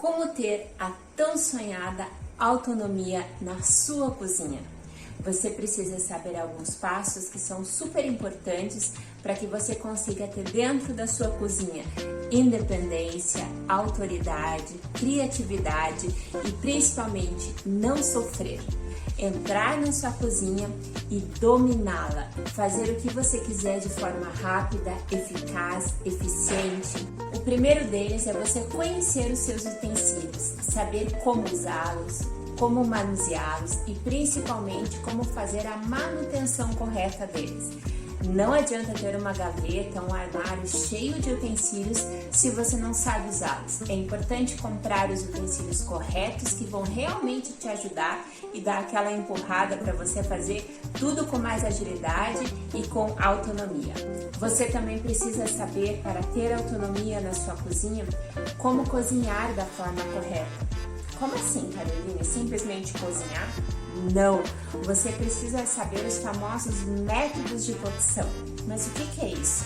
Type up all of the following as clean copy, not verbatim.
Como ter a tão sonhada autonomia na sua cozinha? Você precisa saber alguns passos que são super importantes para que você consiga ter dentro da sua cozinha independência, autoridade, criatividade e principalmente não sofrer. Entrar na sua cozinha e dominá-la, fazer o que você quiser de forma rápida, eficaz, eficiente. O primeiro deles é você conhecer os seus utensílios, saber como usá-los, como manuseá-los e principalmente como fazer a manutenção correta deles. Não adianta ter uma gaveta, um armário cheio de utensílios se você não sabe usá-los. É importante comprar os utensílios corretos que vão realmente te ajudar e dar aquela empurrada para você fazer tudo com mais agilidade e com autonomia. Você também precisa saber, para ter autonomia na sua cozinha, como cozinhar da forma correta. Como assim, Carolina? Simplesmente cozinhar? Não! Você precisa saber os famosos métodos de cocção. Mas o que é isso?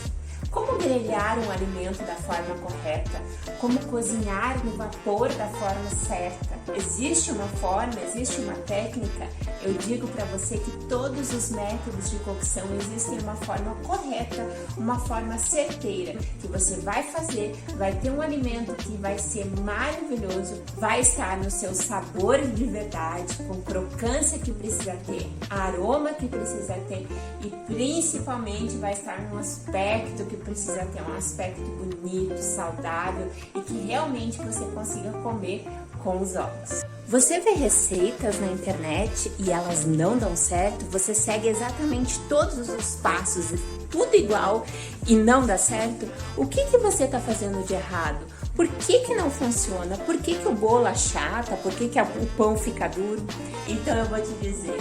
Como grelhar um alimento da forma correta? Como cozinhar no vapor da forma certa? Existe uma forma, existe uma técnica? Eu digo para você que todos os métodos de cocção existem uma forma correta, uma forma certeira, que você vai fazer, vai ter um alimento que vai ser maravilhoso, vai estar no seu sabor de verdade, com crocância que precisa ter, aroma que precisa ter e principalmente vai estar num aspecto que precisa ter, um aspecto bonito, saudável e que realmente você consiga comer com os olhos. Você vê receitas na internet e elas não dão certo, você segue exatamente todos os passos, tudo igual e não dá certo? O que você está fazendo de errado? Por que não funciona? Por que o bolo achata? Por que o pão fica duro? Então eu vou te dizer,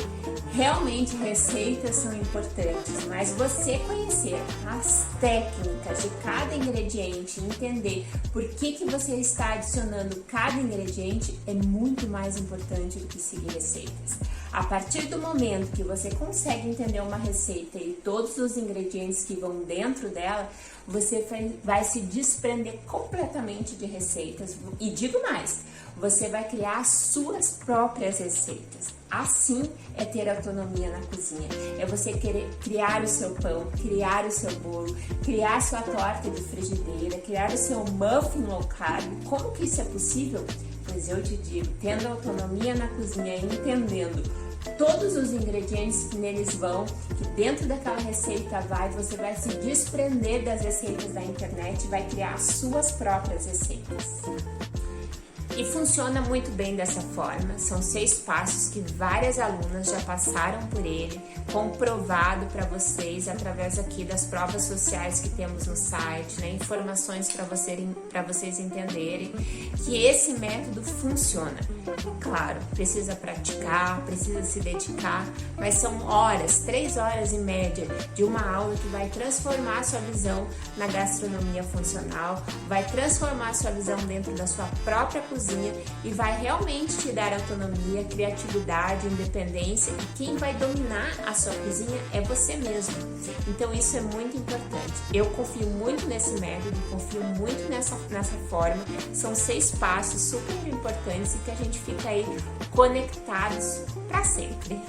realmente receitas são importantes, mas você conhecer as técnicas de cada ingrediente, entender por que você está adicionando cada ingrediente é muito mais importante do que seguir receitas. A partir do momento que você consegue entender uma receita e todos os ingredientes que vão dentro dela, você vai se desprender completamente de receitas. E digo mais, você vai criar suas próprias receitas. Assim é ter autonomia na cozinha. É você querer criar o seu pão, criar o seu bolo, criar sua torta de frigideira, criar o seu muffin low carb. Como que isso é possível? Pois eu te digo, tendo autonomia na cozinha e entendendo todos os ingredientes que neles vão, que dentro daquela receita você vai se desprender das receitas da internet e vai criar suas próprias receitas. E funciona muito bem dessa forma, são 6 passos que várias alunas já passaram por ele, comprovado para vocês através aqui das provas sociais que temos no site, né? Informações para vocês entenderem que esse método funciona. É claro, precisa praticar, precisa se dedicar, mas são horas, 3 horas em média de uma aula que vai transformar a sua visão na gastronomia funcional, vai transformar a sua visão dentro da sua própria cozinha e vai realmente te dar autonomia, criatividade, independência e quem vai dominar a sua cozinha é você mesmo. Então isso é muito importante. Eu confio muito nesse método, confio muito nessa forma. São 6 passos super importantes e que a gente fica aí conectados para sempre.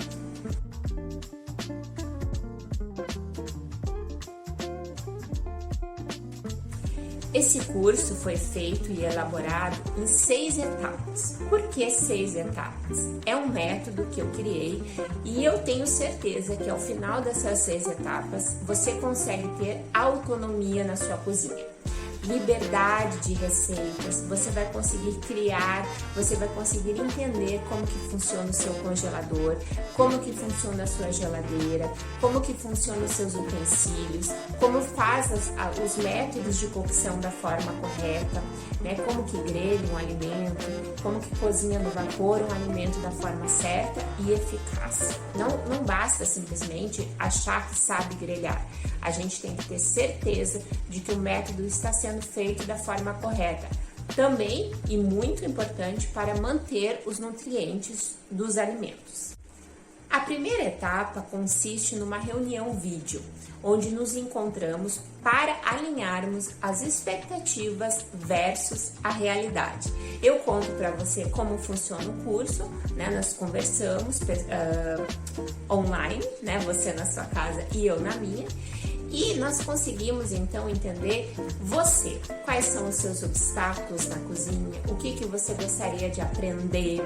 Esse curso foi feito e elaborado em 6 etapas. Por que 6 etapas? É um método que eu criei e eu tenho certeza que ao final dessas 6 etapas você consegue ter autonomia na sua cozinha. Liberdade de receitas, você vai conseguir criar, você vai conseguir entender como que funciona o seu congelador, como que funciona a sua geladeira, como que funcionam os seus utensílios, como faz os métodos de cocção da forma correta, né? Como que grelha um alimento, como que cozinha no vapor um alimento da forma certa e eficaz. Não basta simplesmente achar que sabe grelhar, a gente tem que ter certeza de que o método está sendo feito da forma correta. Também, e muito importante, para manter os nutrientes dos alimentos. A primeira etapa consiste numa reunião vídeo, onde nos encontramos para alinharmos as expectativas versus a realidade. Eu conto para você como funciona o curso, né? Nós conversamos online, né? Você na sua casa e eu na minha. E nós conseguimos então entender você, quais são os seus obstáculos na cozinha, o que você gostaria de aprender,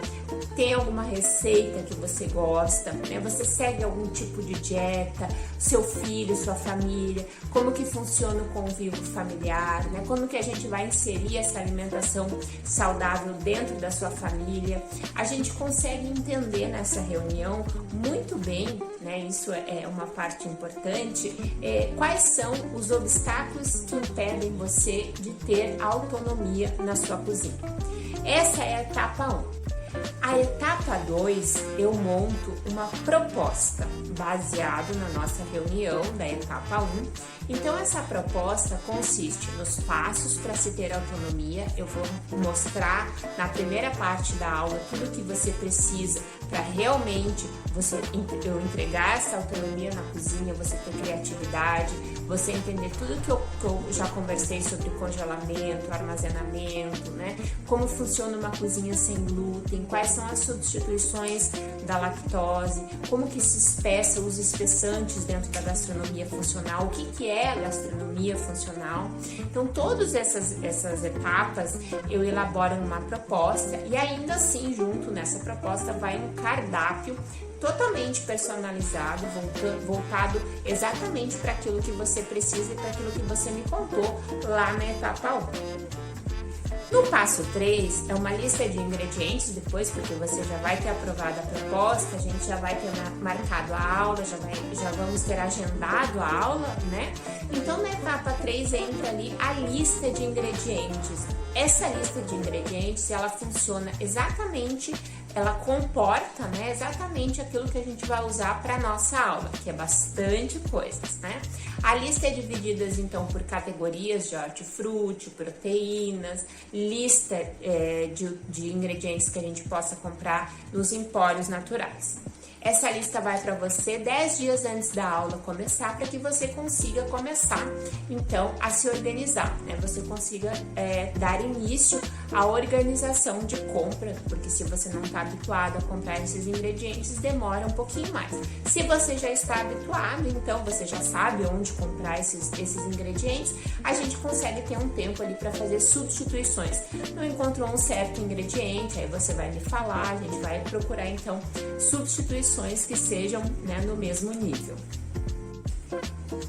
tem alguma receita que você gosta, né? Você segue algum tipo de dieta, seu filho, sua família, como que funciona o convívio familiar, né? Como que a gente vai inserir essa alimentação saudável dentro da sua família. A gente consegue entender nessa reunião muito bem, né? Isso é uma parte importante, quais são os obstáculos que impedem você de ter autonomia na sua cozinha. Essa é a etapa 1. A etapa 2, eu monto uma proposta baseado na nossa reunião da etapa 1. Então, essa proposta consiste nos passos para se ter autonomia. Eu vou mostrar na primeira parte da aula tudo o que você precisa para realmente eu entregar essa autonomia na cozinha, você ter criatividade, você entender tudo que eu já conversei sobre congelamento, armazenamento, né? Como funciona uma cozinha sem glúten, quais são as substituições da lactose, como que se espeça os espessantes dentro da gastronomia funcional, o que é a gastronomia funcional. Então, todas essas etapas eu elaboro uma proposta e ainda assim, junto nessa proposta, vai um cardápio totalmente personalizado, voltado exatamente para aquilo que você precisa e para aquilo que você me contou lá na etapa 1. No passo 3, é uma lista de ingredientes depois, porque você já vai ter aprovado a proposta, a gente já vai ter marcado a aula, já vamos ter agendado a aula, né? Então, na etapa 3 entra ali a lista de ingredientes. Essa lista de ingredientes, ela funciona exatamente, ela comporta, né, exatamente aquilo que a gente vai usar para nossa aula, que é bastante coisas, né? A lista é dividida então por categorias de hortifruti, proteínas, lista de ingredientes que a gente possa comprar nos empórios naturais. Essa lista vai para você 10 dias antes da aula começar, para que você consiga começar, então, a se organizar, né? Você consiga dar início à organização de compra, porque se você não está habituado a comprar esses ingredientes, demora um pouquinho mais. Se você já está habituado, então você já sabe onde comprar esses ingredientes, a gente consegue ter um tempo ali para fazer substituições. Não encontrou um certo ingrediente, aí você vai me falar, a gente vai procurar então substituições que sejam, né, no mesmo nível.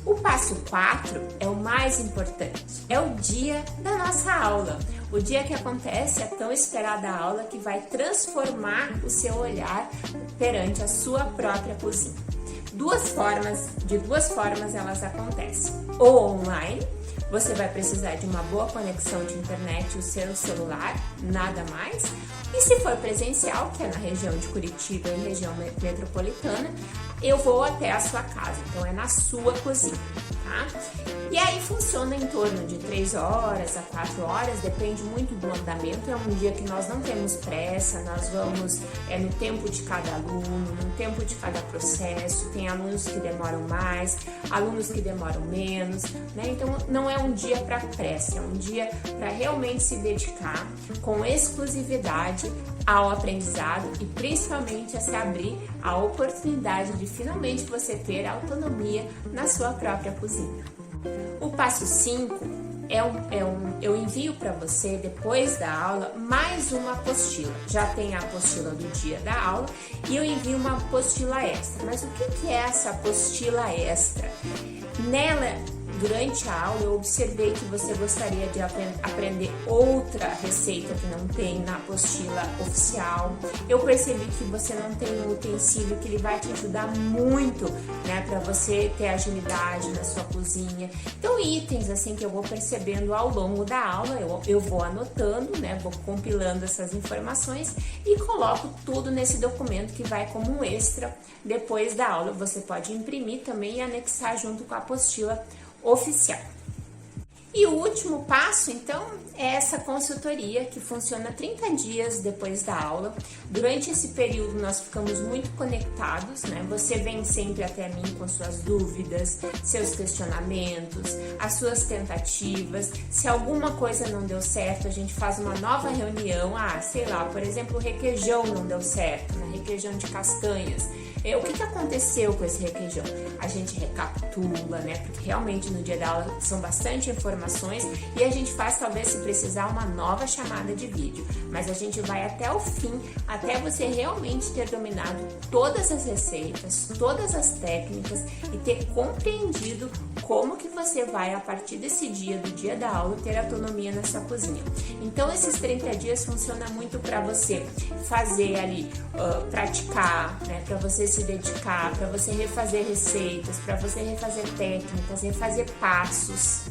O passo 4 é o mais importante, é o dia da nossa aula. O dia que acontece a tão esperada aula que vai transformar o seu olhar perante a sua própria cozinha. De duas formas elas acontecem, ou online. Você vai precisar de uma boa conexão de internet e o seu celular, nada mais. E se for presencial, que é na região de Curitiba e região metropolitana, eu vou até a sua casa, então é na sua cozinha, tá? E aí funciona em torno de 3 horas a 4 horas, depende muito do andamento. É um dia que nós não temos pressa, nós vamos no tempo de cada aluno, no tempo de cada processo. Tem alunos que demoram mais, alunos que demoram menos, né? Então não é um dia para pressa, é um dia para realmente se dedicar com exclusividade ao aprendizado e principalmente a se abrir a oportunidade de finalmente você ter autonomia na sua própria cozinha. O passo 5 eu envio para você, depois da aula, mais uma apostila. Já tem a apostila do dia da aula e eu envio uma apostila extra. Mas o que é essa apostila extra? Nela, durante a aula, eu observei que você gostaria de aprender outra receita que não tem na apostila oficial. Eu percebi que você não tem um utensílio que ele vai te ajudar muito, né, para você ter agilidade na sua cozinha. Então, itens assim que eu vou percebendo ao longo da aula, eu vou anotando, né, vou compilando essas informações e coloco tudo nesse documento que vai como um extra depois da aula. Você pode imprimir também e anexar junto com a apostila oficial. E o último passo, então, é essa consultoria que funciona 30 dias depois da aula. Durante esse período nós ficamos muito conectados, né? Você vem sempre até mim com suas dúvidas, seus questionamentos, as suas tentativas. Se alguma coisa não deu certo, a gente faz uma nova reunião. Sei lá, por exemplo, o requeijão não deu certo, né? Requeijão de castanhas. O que aconteceu com esse requeijão? A gente recapitula, né? Porque realmente no dia da aula são bastante informações e a gente faz, talvez, se precisar, uma nova chamada de vídeo. Mas a gente vai até o fim, até você realmente ter dominado todas as receitas, todas as técnicas e ter compreendido como que você vai, a partir desse dia, do dia da aula, ter autonomia na sua cozinha. Então, esses 30 dias funciona muito para você fazer ali, praticar, né? Para você se dedicar, para você refazer receitas, para você refazer técnicas, refazer passos,